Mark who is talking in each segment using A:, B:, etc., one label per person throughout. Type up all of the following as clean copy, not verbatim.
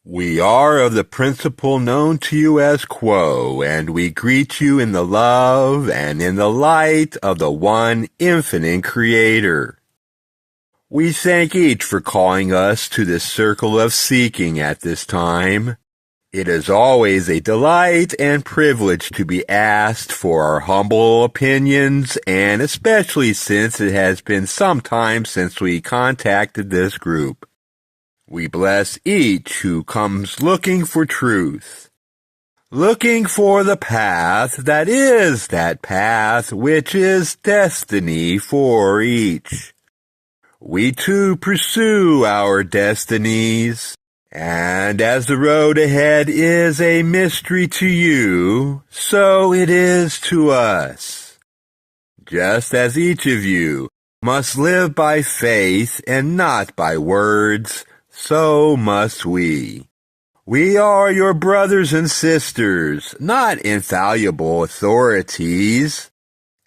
A: We are of the principle known to you as Quo, and we greet you in the love and in the light of the one infinite Creator. We thank each for calling us to this circle of seeking at this time. It is always a delight and privilege to be asked for our humble opinions, and especially since it has been some time since we contacted this group. We bless each who comes looking for truth, looking for the path that is that path which is destiny for each. We too pursue our destinies, and as the road ahead is a mystery to you, so it is to us. Just as each of you must live by faith and not by words, so must we. We are your brothers and sisters, not infallible authorities.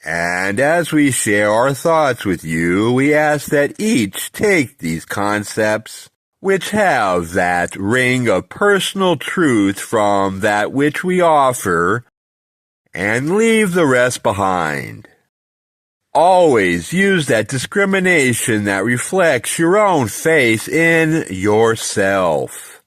A: And as we share our thoughts with you, we ask that each take these concepts, which have that ring of personal truth from that which we offer, and leave the rest behind. Always use that discrimination that reflects your own faith in yourself.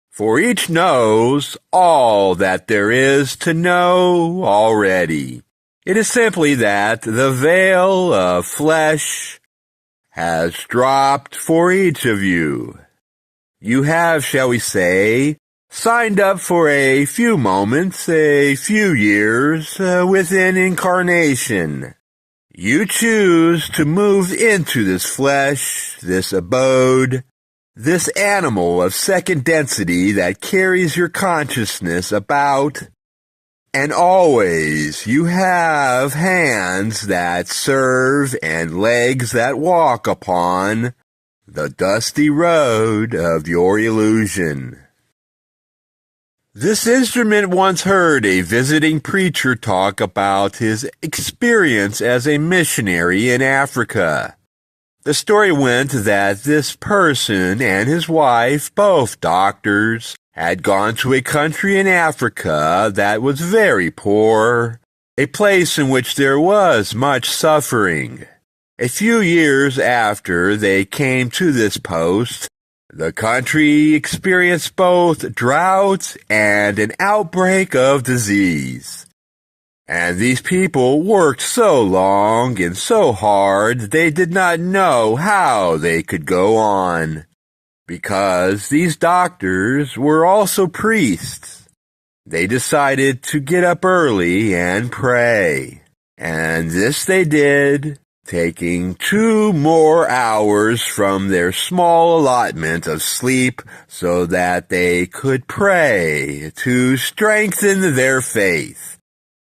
A: For each knows all that there is to know already. It is simply that the veil of flesh has dropped for each of you. You have, shall we say, signed up for a few moments, a few years within incarnation. You choose to move into this flesh, this abode, this animal of second density that carries your consciousness about, and always you have hands that serve and legs that walk upon the dusty road of your illusion. This instrument once heard a visiting preacher talk about his experience as a missionary in Africa. The story went that this person and his wife, both doctors, had gone to a country in Africa that was very poor, a place in which there was much suffering. A few years after they came to this post, the country experienced both drought and an outbreak of disease. And these people worked so long and so hard they did not know how they could go on, because these doctors were also priests. They decided to get up early and pray, and this they did, taking 2 more hours from their small allotment of sleep so that they could pray to strengthen their faith.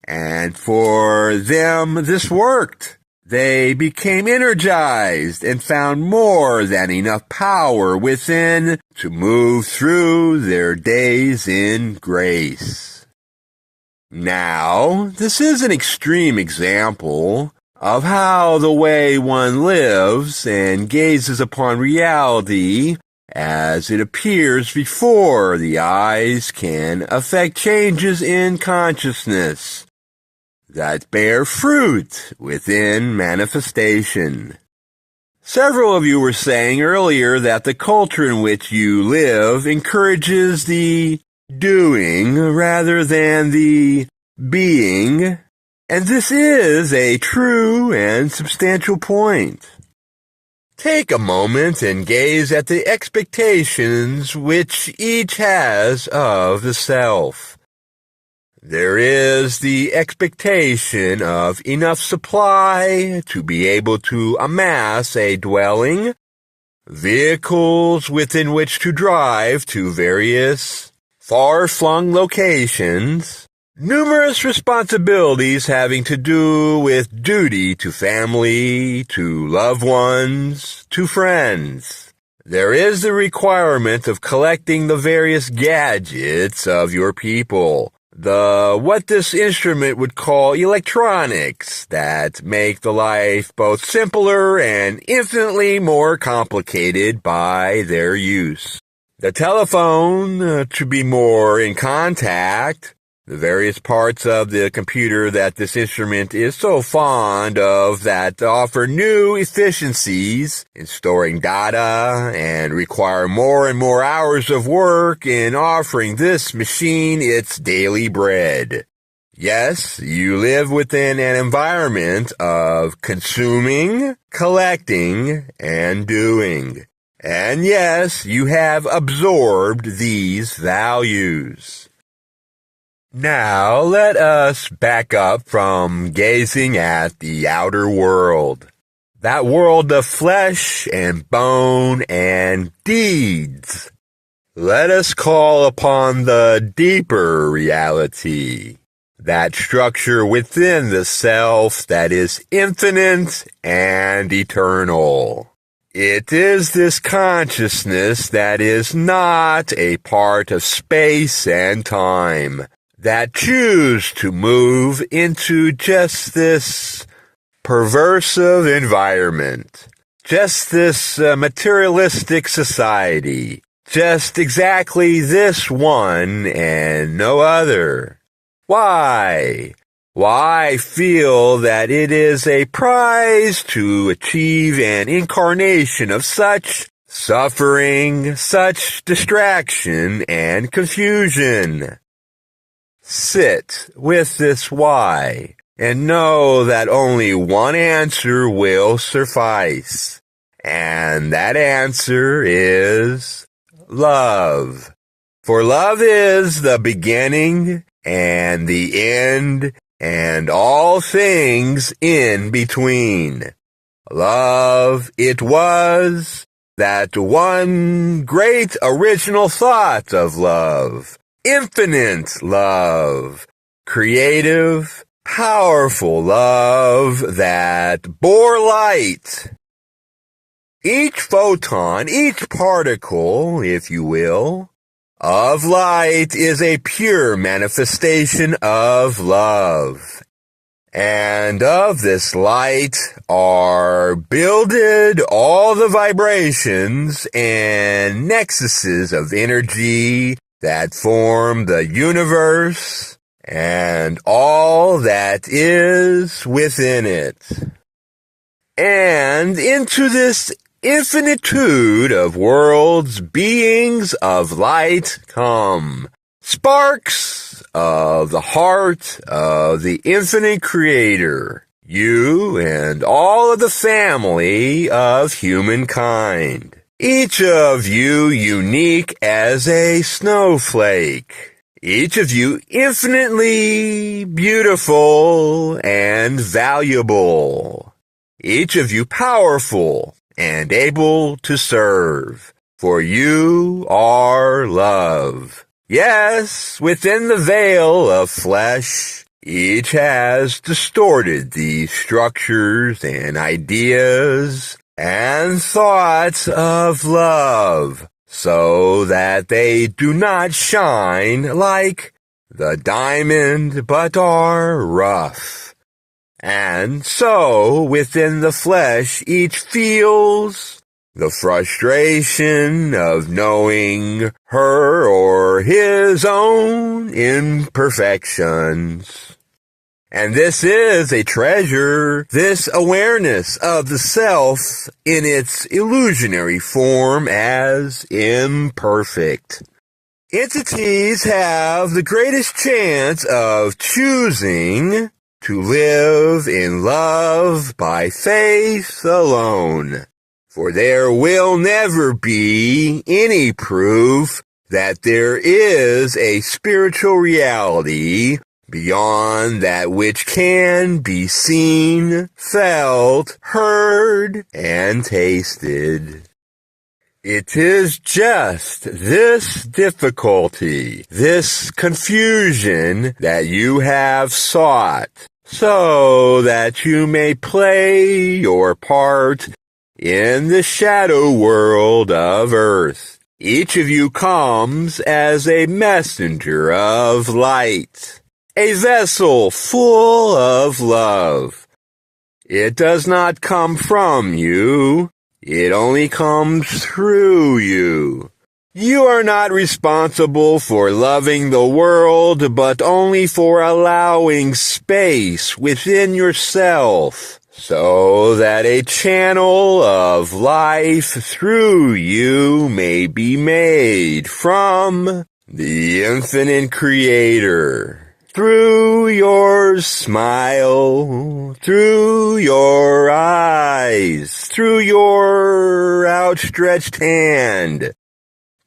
A: And for them, this worked. They became energized and found more than enough power within to move through their days in grace. Now, this is an extreme example of how the way one lives and gazes upon reality as it appears before the eyes can affect changes in consciousness that bear fruit within manifestation. Several of you were saying earlier that the culture in which you live encourages the doing rather than the being. And this is a true and substantial point. Take a moment and gaze at the expectations which each has of the self. There is the expectation of enough supply to be able to amass a dwelling, vehicles within which to drive to various far-flung locations, numerous responsibilities having to do with duty to family, to loved ones, to friends. There is the requirement of collecting the various gadgets of your people, what this instrument would call electronics, that make the life both simpler and infinitely more complicated by their use. The telephone, to be more in contact. The various parts of the computer that this instrument is so fond of that offer new efficiencies in storing data and require more and more hours of work in offering this machine its daily bread. Yes, you live within an environment of consuming, collecting, and doing. And yes, you have absorbed these values. Now let us back up from gazing at the outer world, that world of flesh and bone and deeds. Let us call upon the deeper reality, that structure within the self that is infinite and eternal. It is this consciousness that is not a part of space and time, that choose to move into just this perversive environment, just this materialistic society, just exactly this one and no other. Why? Why feel that it is a prize to achieve an incarnation of such suffering, such distraction and confusion? Sit with this why, and know that only one answer will suffice, and that answer is love. For love is the beginning and the end and all things in between. Love it was, that one great original thought of love. Infinite love, creative, powerful love that bore light. Each photon, each particle, if you will, of light is a pure manifestation of love. And of this light are builded all the vibrations and nexuses of energy that form the universe and all that is within it. And into this infinitude of worlds, beings of light come, sparks of the heart of the infinite creator, you and all of the family of humankind. Each of you unique as a snowflake. Each of you infinitely beautiful and valuable. Each of you powerful and able to serve. For you are love. Yes, within the veil of flesh, each has distorted these structures and ideas and thoughts of love, so that they do not shine like the diamond, but are rough. And so, within the flesh, each feels the frustration of knowing her or his own imperfections. And this is a treasure, this awareness of the self in its illusionary form as imperfect. Entities have the greatest chance of choosing to live in love by faith alone. For there will never be any proof that there is a spiritual reality beyond that which can be seen, felt, heard, and tasted. It is just this difficulty, this confusion that you have sought, so that you may play your part in the shadow world of earth. Each of you comes as a messenger of light, a vessel full of love. It does not come from you, it only comes through you. You are not responsible for loving the world, but only for allowing space within yourself, so that a channel of life through you may be made from the infinite creator. Through your smile, through your eyes, through your outstretched hand,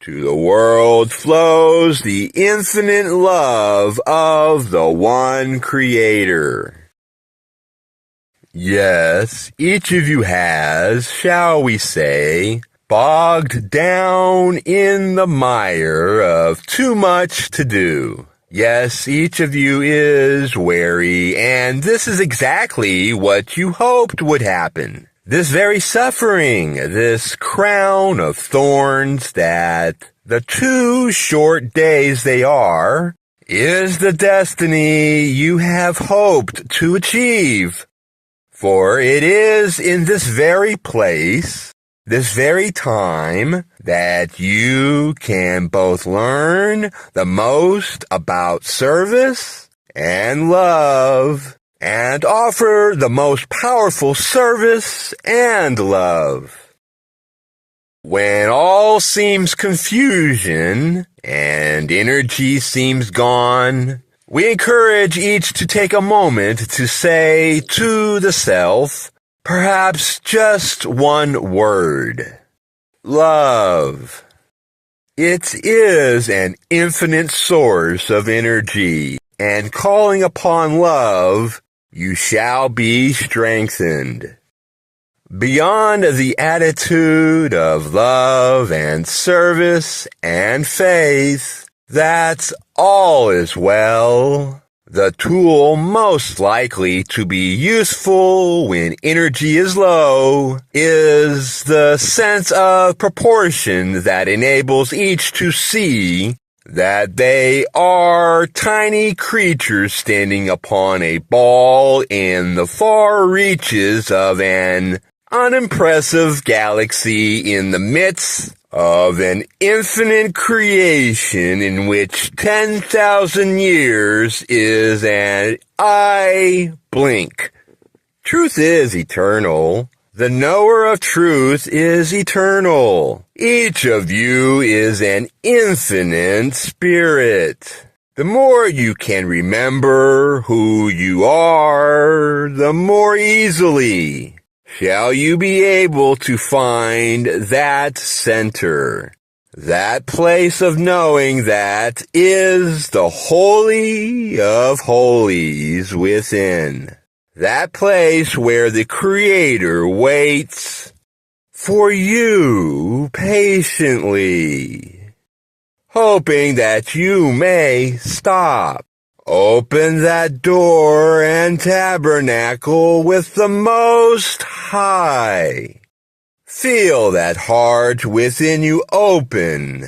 A: to the world flows the infinite love of the one creator. Yes, each of you has, shall we say, bogged down in the mire of too much to do. Yes, each of you is weary, and this is exactly what you hoped would happen. This very suffering, this crown of thorns that the 2 short days they are, is the destiny you have hoped to achieve. For it is in this very place, this very time, that you can both learn the most about service and love, and offer the most powerful service and love. When all seems confusion and energy seems gone, we encourage each to take a moment to say to the self, perhaps just one word. Love. It is an infinite source of energy, and calling upon love, you shall be strengthened. Beyond the attitude of love and service and faith, that all is well. The tool most likely to be useful when energy is low is the sense of proportion that enables each to see that they are tiny creatures standing upon a ball in the far reaches of an unimpressive galaxy in the midst of an infinite creation in which 10,000 years is an eye blink. Truth is eternal. The knower of truth is eternal. Each of you is an infinite spirit. The more you can remember who you are, the more easily shall you be able to find that center, that place of knowing that is the Holy of Holies within, that place where the Creator waits for you patiently, hoping that you may stop. Open that door and tabernacle with the Most High. Feel that heart within you open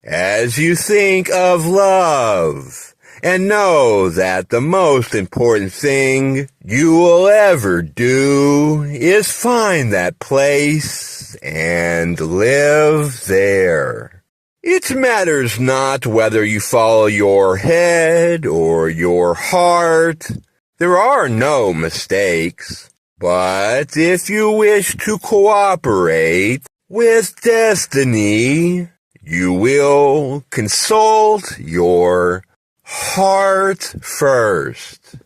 A: as you think of love, and know that the most important thing you will ever do is find that place and live there. It matters not whether you follow your head or your heart. There are no mistakes. But if you wish to cooperate with destiny, you will consult your heart first.